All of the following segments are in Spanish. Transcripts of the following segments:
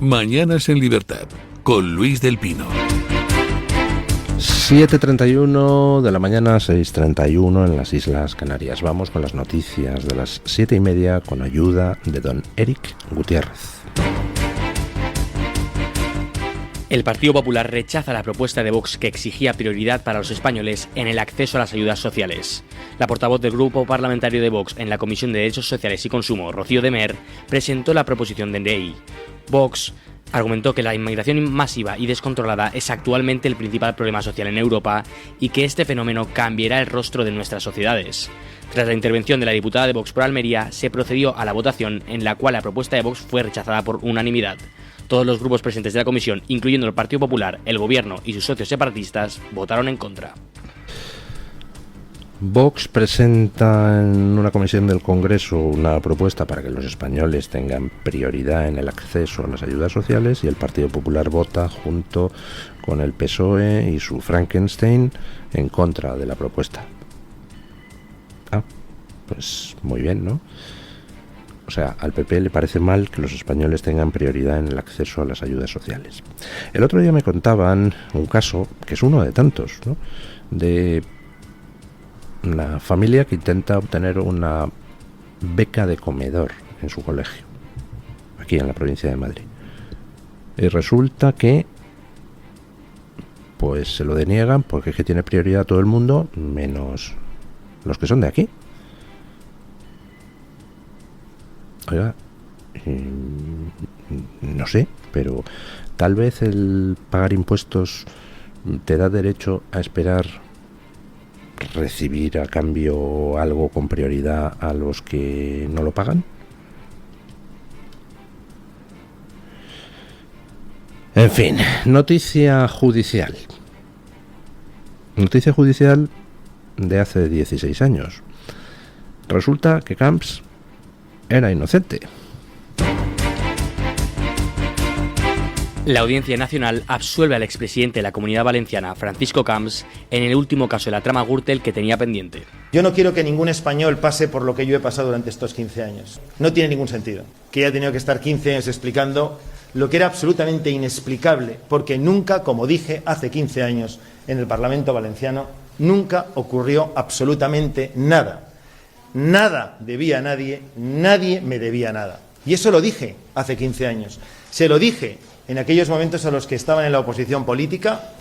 Mañanas en Libertad, con Luis del Pino. 7:31 de la mañana, 6:31 en las Islas Canarias. Vamos con las noticias de las 7:30 con ayuda de don Eric Gutiérrez. El Partido Popular rechaza la propuesta de Vox que exigía prioridad para los españoles en el acceso a las ayudas sociales. La portavoz del Grupo Parlamentario de Vox en la Comisión de Derechos Sociales y Consumo, Rocío de Mer, presentó la proposición de ley. Vox argumentó que la inmigración masiva y descontrolada es actualmente el principal problema social en Europa y que este fenómeno cambiará el rostro de nuestras sociedades. Tras la intervención de la diputada de Vox por Almería, se procedió a la votación en la cual la propuesta de Vox fue rechazada por unanimidad. Todos los grupos presentes de la comisión, incluyendo el Partido Popular, el Gobierno y sus socios separatistas, votaron en contra. Vox presenta en una comisión del Congreso una propuesta para que los españoles tengan prioridad en el acceso a las ayudas sociales y el Partido Popular vota junto con el PSOE y su Frankenstein en contra de la propuesta. Pues muy bien, ¿no? O sea, al PP le parece mal que los españoles tengan prioridad en el acceso a las ayudas sociales. El otro día me contaban un caso, que es uno de tantos, ¿no?, de una familia que intenta obtener una beca de comedor en su colegio, aquí en la provincia de Madrid. Y resulta que pues se lo deniegan porque es que tiene prioridad todo el mundo, menos los que son de aquí. Oiga, no sé, pero tal vez el pagar impuestos te da derecho a esperar recibir a cambio algo con prioridad a los que no lo pagan. En fin, noticia judicial. Noticia judicial de hace 16 años. Resulta que Camps era inocente. La Audiencia Nacional absuelve al expresidente de la Comunidad Valenciana, Francisco Camps, en el último caso de la trama Gürtel que tenía pendiente. Yo no quiero que ningún español pase por lo que yo he pasado durante estos 15 años. No tiene ningún sentido que haya tenido que estar 15 años explicando lo que era absolutamente inexplicable, porque nunca, como dije hace 15 años en el Parlamento valenciano, nunca ocurrió absolutamente nada. Nada debía a nadie, nadie me debía nada. Y eso lo dije hace 15 años. Se lo dije en aquellos momentos a los que estaban en la oposición política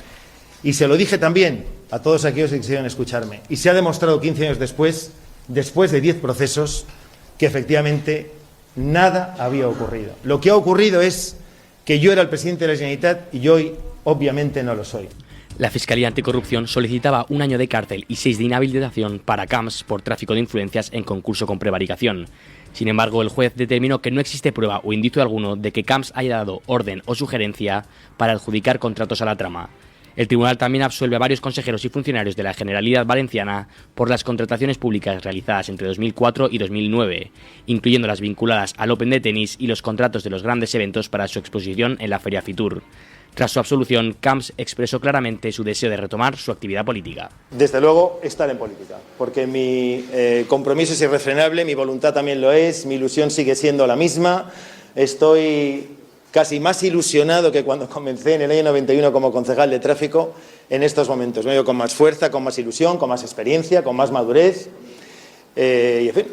y se lo dije también a todos aquellos que quisieron escucharme. Y se ha demostrado 15 años después de 10 procesos, que efectivamente nada había ocurrido. Lo que ha ocurrido es que yo era el presidente de la Generalitat y hoy obviamente no lo soy. La Fiscalía Anticorrupción solicitaba 1 año de cárcel y 6 de inhabilitación para Camps por tráfico de influencias en concurso con prevaricación. Sin embargo, el juez determinó que no existe prueba o indicio alguno de que Camps haya dado orden o sugerencia para adjudicar contratos a la trama. El tribunal también absuelve a varios consejeros y funcionarios de la Generalidad Valenciana por las contrataciones públicas realizadas entre 2004 y 2009, incluyendo las vinculadas al Open de tenis y los contratos de los grandes eventos para su exposición en la Feria Fitur. Tras su absolución, Camps expresó claramente su deseo de retomar su actividad política. Desde luego, estar en política, porque mi compromiso es irrefrenable, mi voluntad también lo es, mi ilusión sigue siendo la misma. Estoy casi más ilusionado que cuando comencé en el año 91 como concejal de tráfico en estos momentos. Me veo con más fuerza, con más ilusión, con más experiencia, con más madurez. Y en fin,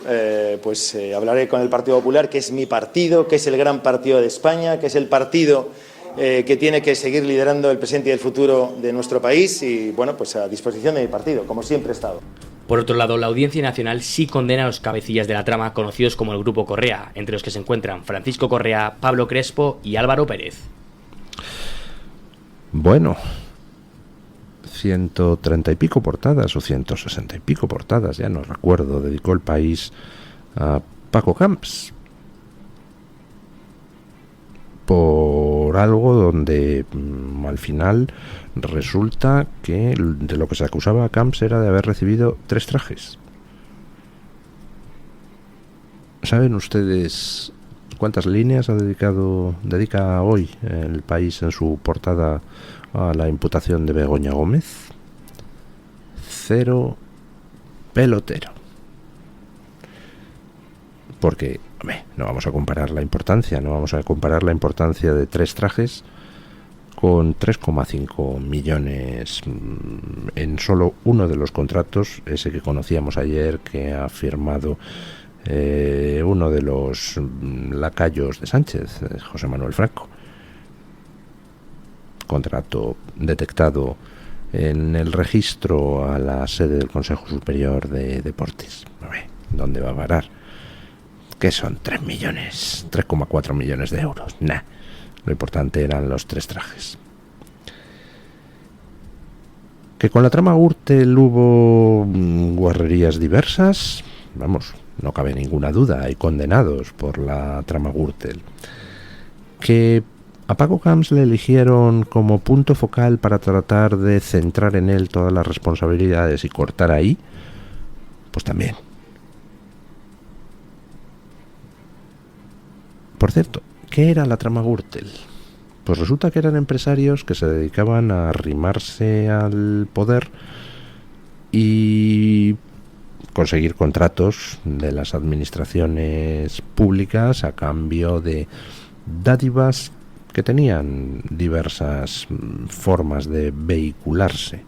hablaré con el Partido Popular, que es mi partido, que es el gran partido de España, que es el partido que tiene que seguir liderando el presente y el futuro de nuestro país y, bueno, pues a disposición de mi partido, como siempre he estado. Por otro lado, la Audiencia Nacional sí condena a los cabecillas de la trama conocidos como el Grupo Correa, entre los que se encuentran Francisco Correa, Pablo Crespo y Álvaro Pérez. Bueno, 130 y pico portadas o 160 y pico portadas, ya no recuerdo, dedicó El País a Paco Camps por algo donde al final resulta que de lo que se acusaba a Camps era de haber recibido 3 trajes. ¿Saben ustedes cuántas líneas dedica hoy El País en su portada a la imputación de Begoña Gómez? 0 pelotero. Porque Hombre, no vamos a comparar la importancia de 3 trajes con 3,5 millones en solo uno de los contratos, ese que conocíamos ayer, que ha firmado uno de los lacayos de Sánchez, José Manuel Franco. Contrato detectado en el registro a la sede del Consejo Superior de Deportes. A ver, ¿dónde va a parar? ¿Qué son? 3,4 millones de euros. Nah. Lo importante eran los 3 trajes. Que con la trama Gürtel hubo guarrerías diversas, vamos, no cabe ninguna duda, hay condenados por la trama Gürtel. Que a Paco Camps le eligieron como punto focal para tratar de centrar en él todas las responsabilidades y cortar ahí, pues también. Por cierto, ¿qué era la trama Gürtel? Pues resulta que eran empresarios que se dedicaban a arrimarse al poder y conseguir contratos de las administraciones públicas a cambio de dádivas que tenían diversas formas de vehicularse.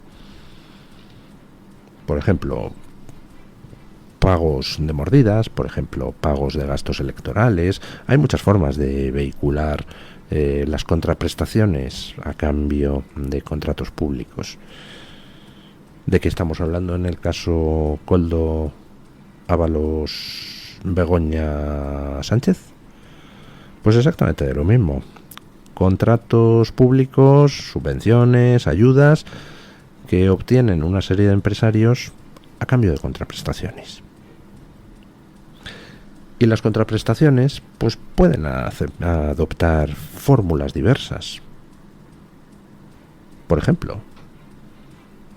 Por ejemplo, pagos de mordidas, por ejemplo, pagos de gastos electorales. Hay muchas formas de vehicular las contraprestaciones a cambio de contratos públicos. ¿De qué estamos hablando en el caso Koldo, Ábalos, Begoña, Sánchez? Pues exactamente de lo mismo. Contratos públicos, subvenciones, ayudas que obtienen una serie de empresarios a cambio de contraprestaciones. Y las contraprestaciones pues pueden adoptar fórmulas diversas. Por ejemplo,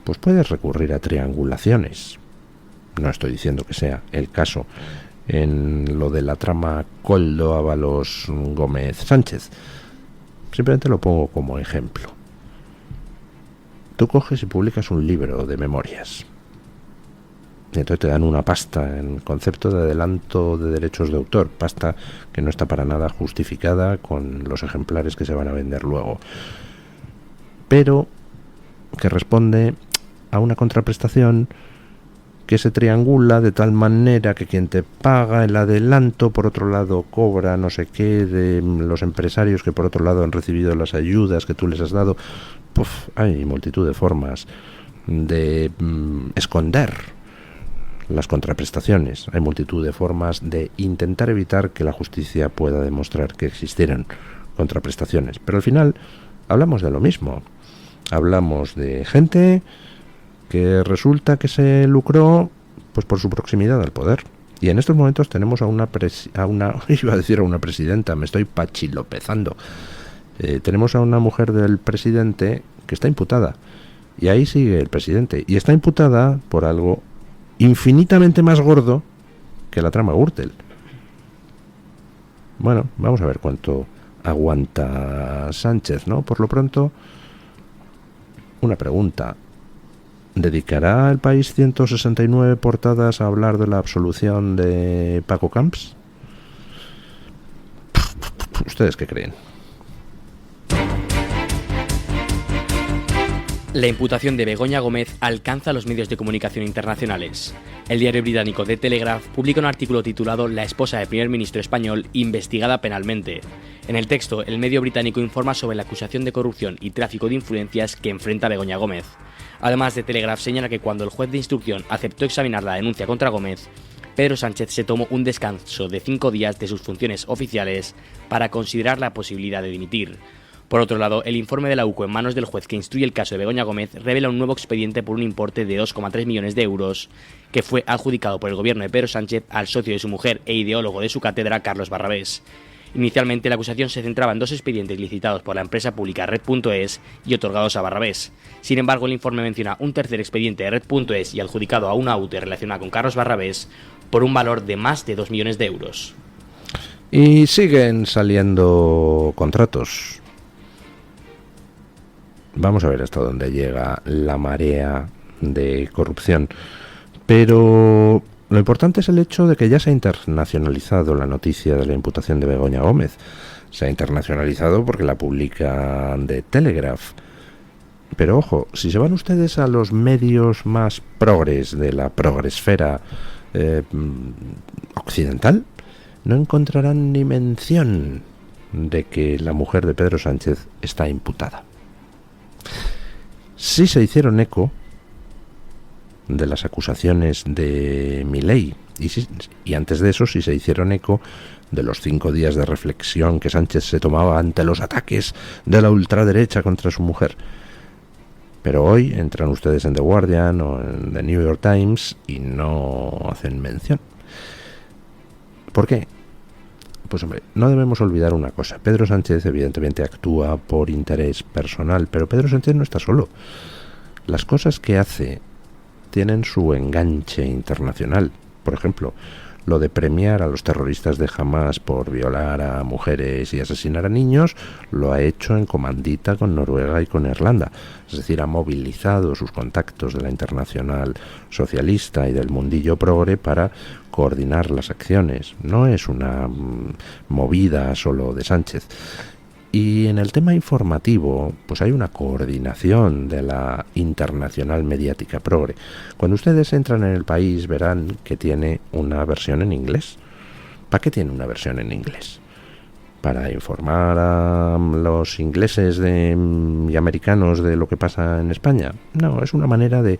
pues puedes recurrir a triangulaciones. No estoy diciendo que sea el caso en lo de la trama Koldo, Ábalos, Gómez, Sánchez. Simplemente lo pongo como ejemplo. Tú coges y publicas un libro de memorias. Y entonces te dan una pasta en concepto de adelanto de derechos de autor, pasta que no está para nada justificada con los ejemplares que se van a vender luego, pero que responde a una contraprestación que se triangula de tal manera que quien te paga el adelanto por otro lado cobra no sé qué de los empresarios que por otro lado han recibido las ayudas que tú les has dado. Puf, hay multitud de formas de esconder las contraprestaciones, hay multitud de formas de intentar evitar que la justicia pueda demostrar que existieron contraprestaciones, pero al final hablamos de lo mismo. Hablamos de gente que resulta que se lucró pues por su proximidad al poder. Y en estos momentos tenemos a una iba a decir a una presidenta, me estoy pachilopezando. Tenemos a una mujer del presidente que está imputada. Y ahí sigue el presidente. Y está imputada por algo infinitamente más gordo que la trama Gürtel. Bueno, vamos a ver cuánto aguanta Sánchez, ¿no? Por lo pronto, una pregunta. ¿Dedicará el País 169 portadas a hablar de la absolución de Paco Camps? ¿Ustedes qué creen? La imputación de Begoña Gómez alcanza los medios de comunicación internacionales. El diario británico The Telegraph publica un artículo titulado La esposa del primer ministro español investigada penalmente. En el texto, el medio británico informa sobre la acusación de corrupción y tráfico de influencias que enfrenta Begoña Gómez. Además, The Telegraph señala que cuando el juez de instrucción aceptó examinar la denuncia contra Gómez, Pedro Sánchez se tomó un descanso de 5 días de sus funciones oficiales para considerar la posibilidad de dimitir. Por otro lado, el informe de la UCO en manos del juez que instruye el caso de Begoña Gómez revela un nuevo expediente por un importe de 2,3 millones de euros que fue adjudicado por el gobierno de Pedro Sánchez al socio de su mujer e ideólogo de su cátedra, Carlos Barrabés. Inicialmente, la acusación se centraba en 2 expedientes licitados por la empresa pública Red.es y otorgados a Barrabés. Sin embargo, el informe menciona un tercer expediente de Red.es y adjudicado a una UTE relacionada con Carlos Barrabés por un valor de más de 2 millones de euros. Y siguen saliendo contratos. Vamos a ver hasta dónde llega la marea de corrupción. Pero Lo importante es el hecho de que ya se ha internacionalizado la noticia de la imputación de Begoña Gómez. Se ha internacionalizado porque la publica The Telegraph. Pero ojo, si se van ustedes a los medios más progres de la progresfera occidental, no encontrarán ni mención de que la mujer de Pedro Sánchez está imputada. Sí se hicieron eco de las acusaciones de Milei y antes de eso sí se hicieron eco de los 5 días de reflexión que Sánchez se tomaba ante los ataques de la ultraderecha contra su mujer. Pero hoy entran ustedes en The Guardian o en The New York Times y no hacen mención. ¿Por qué? Pues hombre, no debemos olvidar una cosa. Pedro Sánchez evidentemente actúa por interés personal, pero Pedro Sánchez no está solo. Las cosas que hace tienen su enganche internacional. Por ejemplo, lo de premiar a los terroristas de Hamás por violar a mujeres y asesinar a niños, lo ha hecho en comandita con Noruega y con Irlanda. Es decir, ha movilizado sus contactos de la Internacional Socialista y del mundillo progre para coordinar las acciones. No es una movida solo de Sánchez. Y en el tema informativo, pues hay una coordinación de la internacional mediática progre. Cuando ustedes entran en El País verán que tiene una versión en inglés. ¿Para qué tiene una versión en inglés? ¿Para informar a los ingleses y americanos de lo que pasa en España? No, es una manera de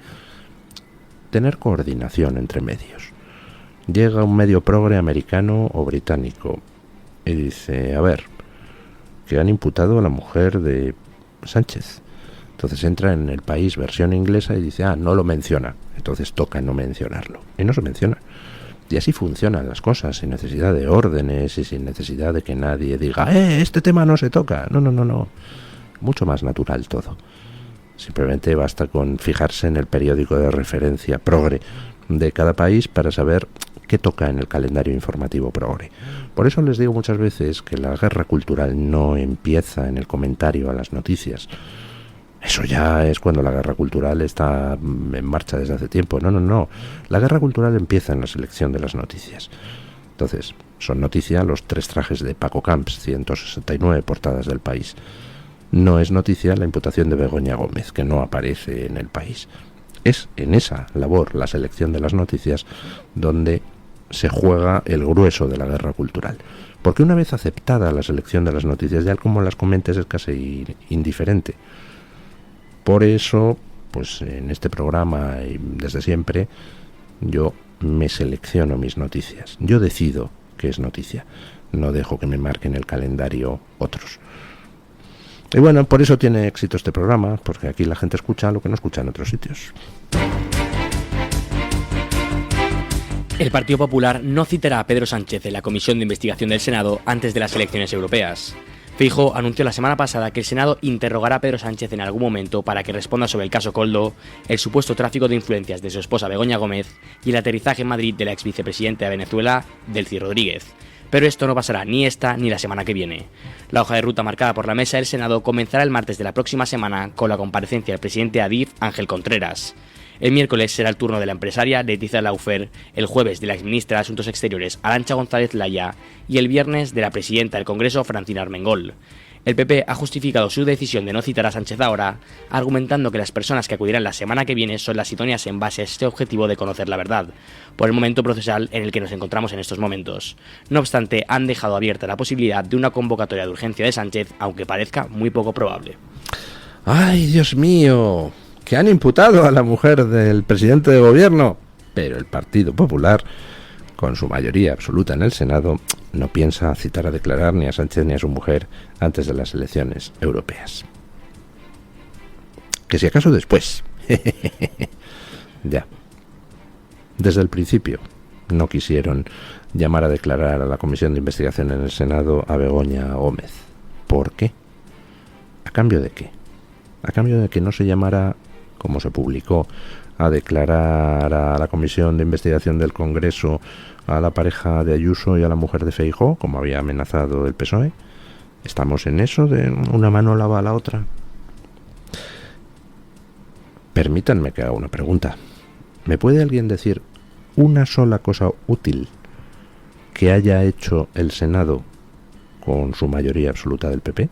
tener coordinación entre medios. Llega un medio progre americano o británico y dice, a ver, que han imputado a la mujer de Sánchez. Entonces entra en El País versión inglesa y dice, no lo menciona. Entonces toca no mencionarlo. Y no se menciona. Y así funcionan las cosas, sin necesidad de órdenes y sin necesidad de que nadie diga, este tema no se toca. No. Mucho más natural todo. Simplemente basta con fijarse en el periódico de referencia progre de cada país para saber qué toca en el calendario informativo progre. Por eso les digo muchas veces que la guerra cultural no empieza en el comentario a las noticias. Eso ya es cuando la guerra cultural está en marcha desde hace tiempo. No. La guerra cultural empieza en la selección de las noticias. Entonces, son noticia los 3 trajes de Paco Camps, 169 portadas del País. No es noticia la imputación de Begoña Gómez, que no aparece en El País. Es en esa labor, la selección de las noticias, donde se juega el grueso de la guerra cultural. Porque una vez aceptada la selección de las noticias, ya como las comentes es casi indiferente. Por eso, pues en este programa y desde siempre, yo me selecciono mis noticias. Yo decido qué es noticia. No dejo que me marquen el calendario otros. Y bueno, por eso tiene éxito este programa, porque aquí la gente escucha lo que no escucha en otros sitios. El Partido Popular no citará a Pedro Sánchez en la Comisión de Investigación del Senado antes de las elecciones europeas. Feijóo anunció la semana pasada que el Senado interrogará a Pedro Sánchez en algún momento para que responda sobre el caso Koldo, el supuesto tráfico de influencias de su esposa Begoña Gómez y el aterrizaje en Madrid de la ex vicepresidenta de Venezuela, Delcy Rodríguez. Pero esto no pasará ni esta ni la semana que viene. La hoja de ruta marcada por la mesa del Senado comenzará el martes de la próxima semana con la comparecencia del presidente de Adif, Ángel Contreras. El miércoles será el turno de la empresaria Letizia Laufer, el jueves de la exministra de Asuntos Exteriores Arantxa González Laya y el viernes de la presidenta del Congreso Francina Armengol. El PP ha justificado su decisión de no citar a Sánchez ahora, argumentando que las personas que acudirán la semana que viene son las idóneas en base a este objetivo de conocer la verdad, por el momento procesal en el que nos encontramos en estos momentos. No obstante, han dejado abierta la posibilidad de una convocatoria de urgencia de Sánchez, aunque parezca muy poco probable. ¡Ay, Dios mío! Que han imputado a la mujer del presidente de gobierno. Pero el Partido Popular, con su mayoría absoluta en el Senado, no piensa citar a declarar ni a Sánchez ni a su mujer antes de las elecciones europeas. Que si acaso después. Ya. Desde el principio no quisieron llamar a declarar a la Comisión de Investigación en el Senado a Begoña Gómez. ¿Por qué? ¿A cambio de qué? A cambio de que no se llamara, como se publicó, a declarar a la Comisión de Investigación del Congreso a la pareja de Ayuso y a la mujer de Feijóo, como había amenazado el PSOE. ¿Estamos en eso de una mano lava a la otra? Permítanme que haga una pregunta. ¿Me puede alguien decir una sola cosa útil que haya hecho el Senado con su mayoría absoluta del PP?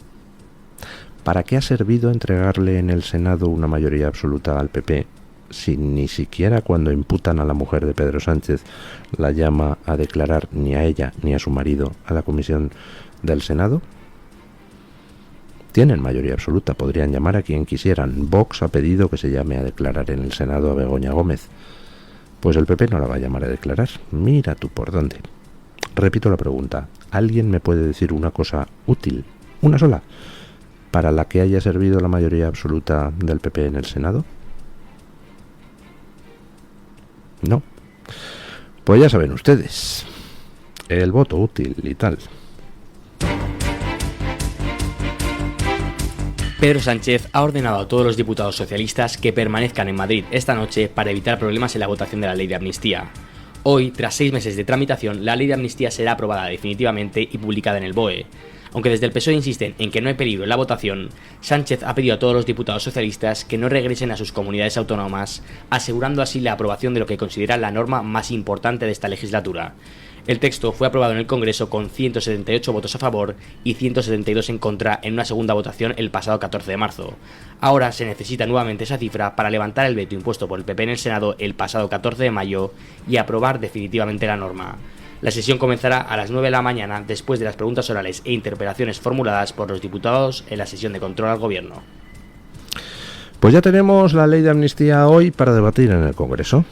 ¿Para qué ha servido entregarle en el Senado una mayoría absoluta al PP si ni siquiera cuando imputan a la mujer de Pedro Sánchez la llama a declarar ni a ella ni a su marido a la comisión del Senado? Tienen mayoría absoluta, podrían llamar a quien quisieran. Vox ha pedido que se llame a declarar en el Senado a Begoña Gómez. Pues el PP no la va a llamar a declarar. Mira tú por dónde. Repito la pregunta. ¿Alguien me puede decir una cosa útil, una sola, para la que haya servido la mayoría absoluta del PP en el Senado? No. Pues ya saben ustedes. El voto útil y tal. Pedro Sánchez ha ordenado a todos los diputados socialistas que permanezcan en Madrid esta noche para evitar problemas en la votación de la ley de amnistía. Hoy, tras 6 meses de tramitación, la ley de amnistía será aprobada definitivamente y publicada en el BOE. Aunque desde el PSOE insisten en que no hay peligro en la votación, Sánchez ha pedido a todos los diputados socialistas que no regresen a sus comunidades autónomas, asegurando así la aprobación de lo que considera la norma más importante de esta legislatura. El texto fue aprobado en el Congreso con 178 votos a favor y 172 en contra en una segunda votación el pasado 14 de marzo. Ahora se necesita nuevamente esa cifra para levantar el veto impuesto por el PP en el Senado el pasado 14 de mayo y aprobar definitivamente la norma. La sesión comenzará a las 9 de la mañana después de las preguntas orales e interpelaciones formuladas por los diputados en la sesión de control al Gobierno. Pues ya tenemos la ley de amnistía hoy para debatir en el Congreso.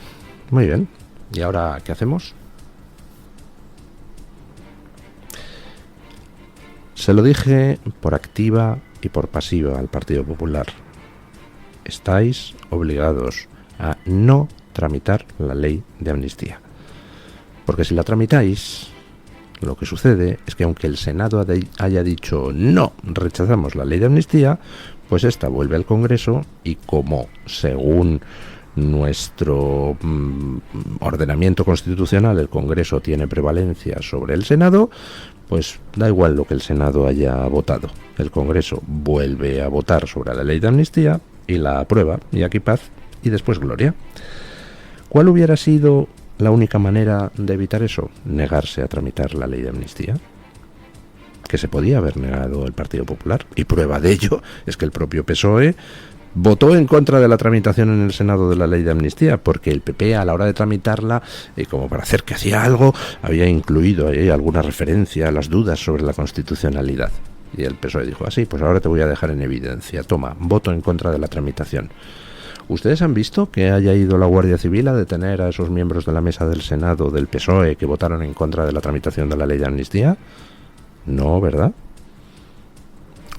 Muy bien. ¿Y ahora qué hacemos? Se lo dije por activa y por pasiva al Partido Popular. Estáis obligados a no tramitar la ley de amnistía. Porque si la tramitáis, lo que sucede es que aunque el Senado haya dicho no, rechazamos la ley de amnistía, pues esta vuelve al Congreso y como según nuestro ordenamiento constitucional el Congreso tiene prevalencia sobre el Senado, pues da igual lo que el Senado haya votado. El Congreso vuelve a votar sobre la ley de amnistía y la aprueba, y aquí paz, y después gloria. ¿Cuál hubiera sido la única manera de evitar eso? Negarse a tramitar la ley de amnistía, que se podía haber negado el Partido Popular, y prueba de ello es que el propio PSOE votó en contra de la tramitación en el Senado de la ley de amnistía, porque el PP a la hora de tramitarla, como para hacer que hacía algo, había incluido ahí alguna referencia a las dudas sobre la constitucionalidad. Y el PSOE dijo, así, pues ahora te voy a dejar en evidencia, toma, voto en contra de la tramitación. ¿Ustedes han visto que haya ido la Guardia Civil a detener a esos miembros de la mesa del Senado del PSOE que votaron en contra de la tramitación de la ley de amnistía? No, ¿verdad?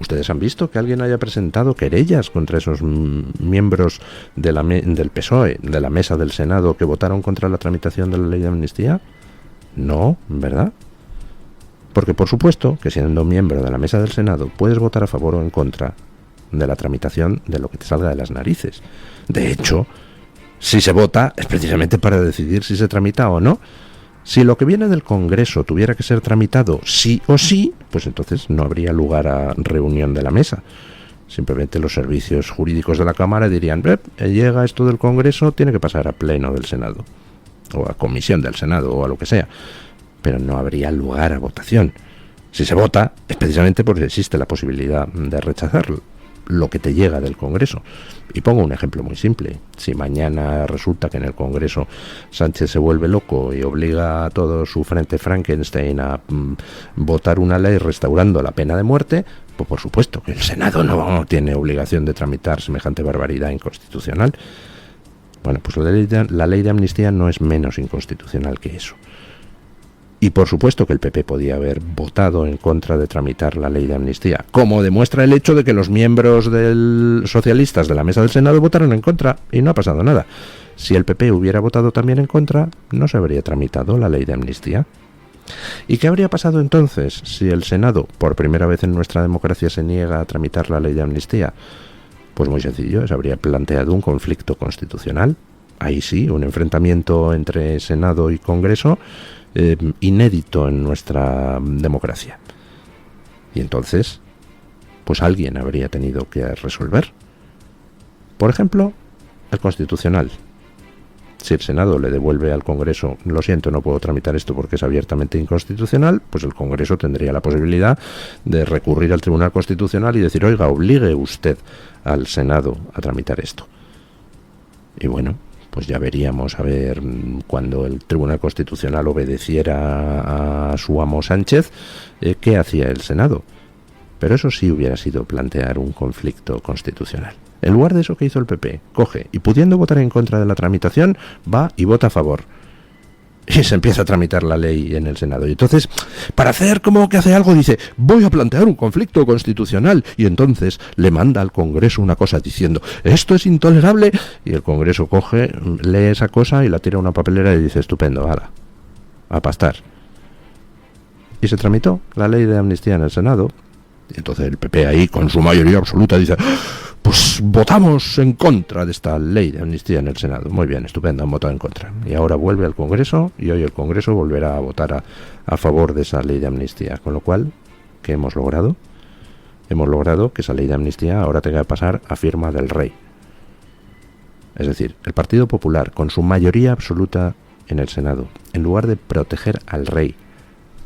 ¿Ustedes han visto que alguien haya presentado querellas contra esos miembros de del PSOE, de la mesa del Senado, que votaron contra la tramitación de la ley de amnistía? No, ¿verdad? Porque por supuesto que siendo miembro de la mesa del Senado puedes votar a favor o en contra de la tramitación de lo que te salga de las narices. De hecho, si se vota es precisamente para decidir si se tramita o no. Si lo que viene del Congreso tuviera que ser tramitado sí o sí, pues entonces no habría lugar a reunión de la mesa. Simplemente los servicios jurídicos de la Cámara dirían, llega esto del Congreso, tiene que pasar a pleno del Senado, o a comisión del Senado, o a lo que sea. Pero no habría lugar a votación. Si se vota es precisamente porque existe la posibilidad de rechazarlo, lo que te llega del Congreso. Y pongo un ejemplo muy simple. Si mañana resulta que en el Congreso Sánchez se vuelve loco y obliga a todo su frente Frankenstein a votar una ley restaurando la pena de muerte, pues por supuesto que el Senado no tiene obligación de tramitar semejante barbaridad inconstitucional. Bueno, pues la ley de amnistía no es menos inconstitucional que eso. Y por supuesto que el PP podía haber votado en contra de tramitar la ley de amnistía, como demuestra el hecho de que los miembros socialistas de la mesa del Senado votaron en contra y no ha pasado nada. Si el PP hubiera votado también en contra, no se habría tramitado la ley de amnistía. ¿Y qué habría pasado entonces si el Senado, por primera vez en nuestra democracia, se niega a tramitar la ley de amnistía? Pues muy sencillo, se habría planteado un conflicto constitucional. Ahí sí, un enfrentamiento entre Senado y Congreso inédito en nuestra democracia. Y entonces, pues alguien habría tenido que resolver. Por ejemplo, el Constitucional. Si el Senado le devuelve al Congreso, lo siento, no puedo tramitar esto porque es abiertamente inconstitucional, pues el Congreso tendría la posibilidad de recurrir al Tribunal Constitucional y decir, oiga, obligue usted al Senado a tramitar esto. Y bueno, pues ya veríamos a ver cuando el Tribunal Constitucional obedeciera a su amo Sánchez, qué hacía el Senado. Pero eso sí hubiera sido plantear un conflicto constitucional. En lugar de eso que hizo el PP, coge y pudiendo votar en contra de la tramitación, va y vota a favor. Y se empieza a tramitar la ley en el Senado. Y entonces, para hacer como que hace algo, dice, voy a plantear un conflicto constitucional. Y entonces le manda al Congreso una cosa diciendo, esto es intolerable. Y el Congreso coge, lee esa cosa y la tira a una papelera y dice, estupendo, hala, a pastar. Y se tramitó la ley de amnistía en el Senado. Y entonces el PP ahí, con su mayoría absoluta, dice, pues votamos en contra de esta ley de amnistía en el Senado. Muy bien, estupendo, han votado en contra. Y ahora vuelve al Congreso y hoy el Congreso volverá a votar a favor de esa ley de amnistía. Con lo cual, ¿qué hemos logrado? Hemos logrado que esa ley de amnistía ahora tenga que pasar a firma del rey. Es decir, el Partido Popular, con su mayoría absoluta en el Senado, en lugar de proteger al rey,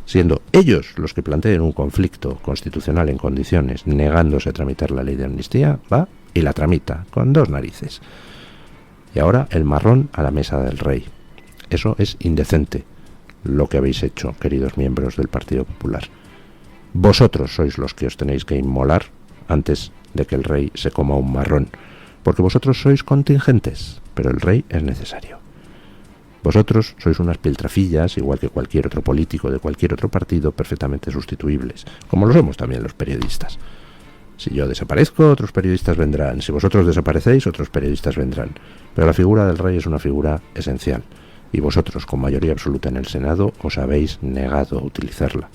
siendo ellos los que planteen un conflicto constitucional en condiciones, negándose a tramitar la ley de amnistía, va y la tramita, con dos narices. Y ahora el marrón a la mesa del rey. Eso es indecente, lo que habéis hecho, queridos miembros del Partido Popular. Vosotros sois los que os tenéis que inmolar antes de que el rey se coma un marrón, porque vosotros sois contingentes, pero el rey es necesario. Vosotros sois unas piltrafillas, igual que cualquier otro político de cualquier otro partido, perfectamente sustituibles, como lo somos también los periodistas. Si yo desaparezco, otros periodistas vendrán. Si vosotros desaparecéis, otros periodistas vendrán. Pero la figura del rey es una figura esencial, y vosotros, con mayoría absoluta en el Senado, os habéis negado a utilizarla.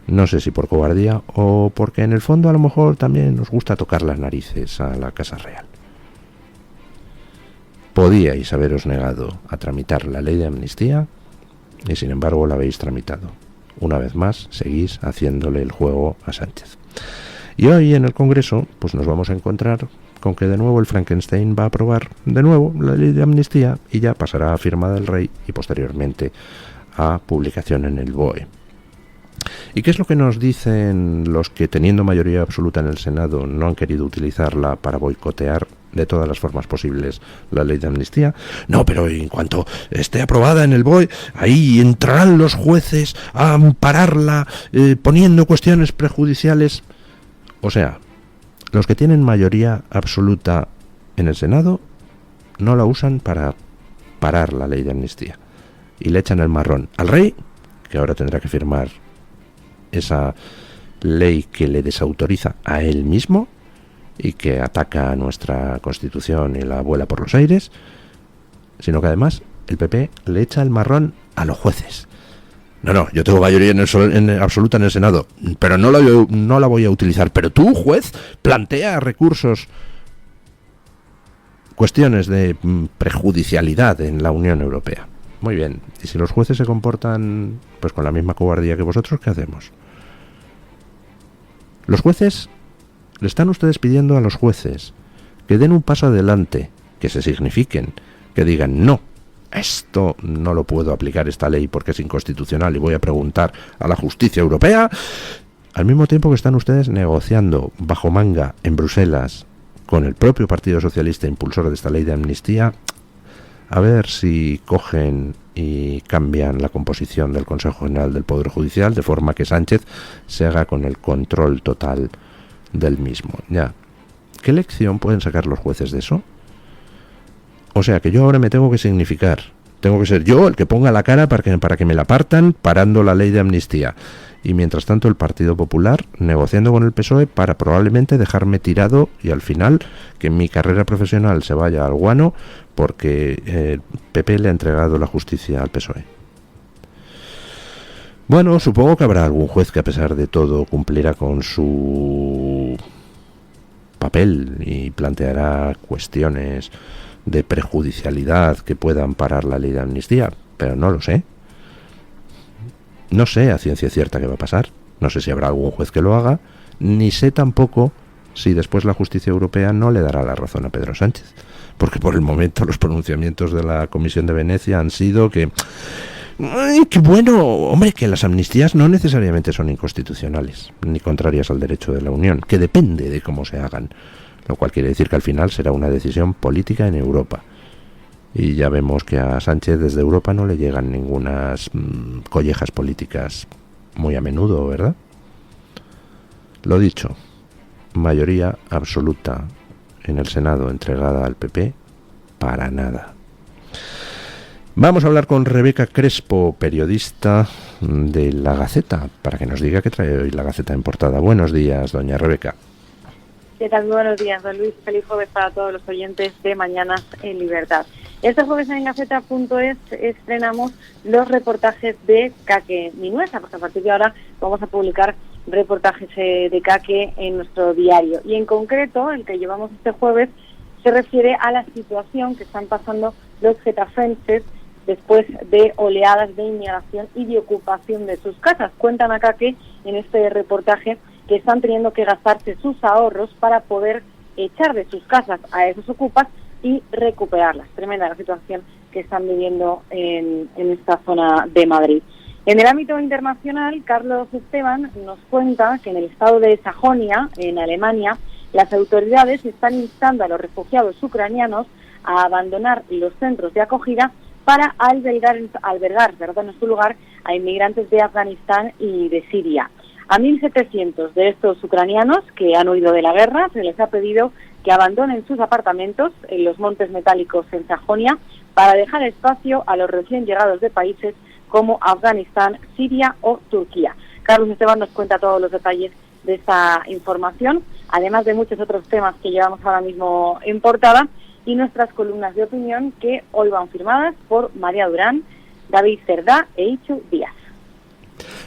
No sé si por cobardía o porque en el fondo a lo mejor también os gusta tocar las narices a la Casa Real. Podíais haberos negado a tramitar la ley de amnistía y sin embargo la habéis tramitado. Una vez más, seguís haciéndole el juego a Sánchez. Y hoy en el Congreso, pues nos vamos a encontrar con que de nuevo el Frankenstein va a aprobar de nuevo la ley de amnistía y ya pasará a firma del rey y posteriormente a publicación en el BOE. ¿Y qué es lo que nos dicen los que, teniendo mayoría absoluta en el Senado, no han querido utilizarla para boicotear de todas las formas posibles la ley de amnistía? No, pero en cuanto esté aprobada en el BOE, ahí entrarán los jueces a ampararla, poniendo cuestiones prejudiciales. O sea, los que tienen mayoría absoluta en el Senado no la usan para parar la ley de amnistía y le echan el marrón al rey, que ahora tendrá que firmar esa ley que le desautoriza a él mismo y que ataca a nuestra Constitución y la vuela por los aires, sino que además el PP le echa el marrón a los jueces. No, yo tengo mayoría absoluta en el Senado, pero no la voy a utilizar. Pero tú, juez, plantea recursos, cuestiones de prejudicialidad en la Unión Europea. Muy bien, y si los jueces se comportan pues con la misma cobardía que vosotros, ¿qué hacemos? Los jueces, le están ustedes pidiendo a los jueces que den un paso adelante, que se signifiquen, que digan, no, esto no lo puedo aplicar esta ley porque es inconstitucional y voy a preguntar a la justicia europea, al mismo tiempo que están ustedes negociando bajo manga en Bruselas con el propio Partido Socialista, impulsor de esta ley de amnistía. A ver si cogen y cambian la composición del Consejo General del Poder Judicial de forma que Sánchez se haga con el control total del mismo. Ya, ¿qué lección pueden sacar los jueces de eso? O sea, que yo ahora me tengo que significar, tengo que ser yo el que ponga la cara para que me la partan parando la ley de amnistía. Y mientras tanto el Partido Popular negociando con el PSOE para probablemente dejarme tirado y al final que mi carrera profesional se vaya al guano porque el PP le ha entregado la justicia al PSOE. Bueno, supongo que habrá algún juez que a pesar de todo cumplirá con su papel y planteará cuestiones de prejudicialidad que puedan parar la ley de amnistía, pero no lo sé. No sé a ciencia cierta qué va a pasar, no sé si habrá algún juez que lo haga, ni sé tampoco si después la justicia europea no le dará la razón a Pedro Sánchez. porque por el momento los pronunciamientos de la Comisión de Venecia han sido que... ¡Ay, qué bueno! Hombre, que las amnistías no necesariamente son inconstitucionales, ni contrarias al derecho de la Unión, que depende de cómo se hagan, lo cual quiere decir que al final será una decisión política en Europa. Y ya vemos que a Sánchez desde Europa no le llegan ningunas collejas políticas muy a menudo, ¿verdad? Lo dicho, mayoría absoluta en el Senado entregada al PP, para nada. Vamos a hablar con Rebeca Crespo, periodista de La Gaceta, para que nos diga qué trae hoy La Gaceta en portada. Buenos días, doña Rebeca. ¿Qué tal? Muy buenos días, don Luis. Feliz jueves para todos los oyentes de Mañanas en Libertad. Este jueves en Gaceta.es estrenamos los reportajes de Caque Minuesa, porque a partir de ahora vamos a publicar reportajes de Caque en nuestro diario. Y en concreto, el que llevamos este jueves se refiere a la situación que están pasando los getafenses después de oleadas de inmigración y de ocupación de sus casas. Cuentan acá que en este reportaje que están teniendo que gastarse sus ahorros para poder echar de sus casas a esos ocupas y recuperarlas. Tremenda la situación que están viviendo en esta zona de Madrid. En el ámbito internacional, Carlos Esteban nos cuenta que en el estado de Sajonia, en Alemania, las autoridades están instando a los refugiados ucranianos a abandonar los centros de acogida para albergar en su lugar a inmigrantes de Afganistán y de Siria. A 1.700 de estos ucranianos que han huido de la guerra se les ha pedido que abandonen sus apartamentos en los Montes Metálicos en Sajonia para dejar espacio a los recién llegados de países como Afganistán, Siria o Turquía. Carlos Esteban nos cuenta todos los detalles de esta información, además de muchos otros temas que llevamos ahora mismo en portada, y nuestras columnas de opinión que hoy van firmadas por María Durán, David Cerdá e Ichu Díaz.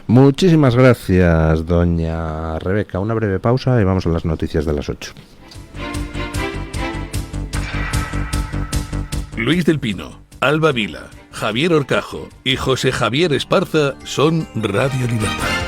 Muchísimas gracias, doña Rebeca. Una breve pausa y vamos a las noticias de las 8. Luis del Pino, Alba Vila, Javier Horcajo y José Javier Esparza son Radio Libertad.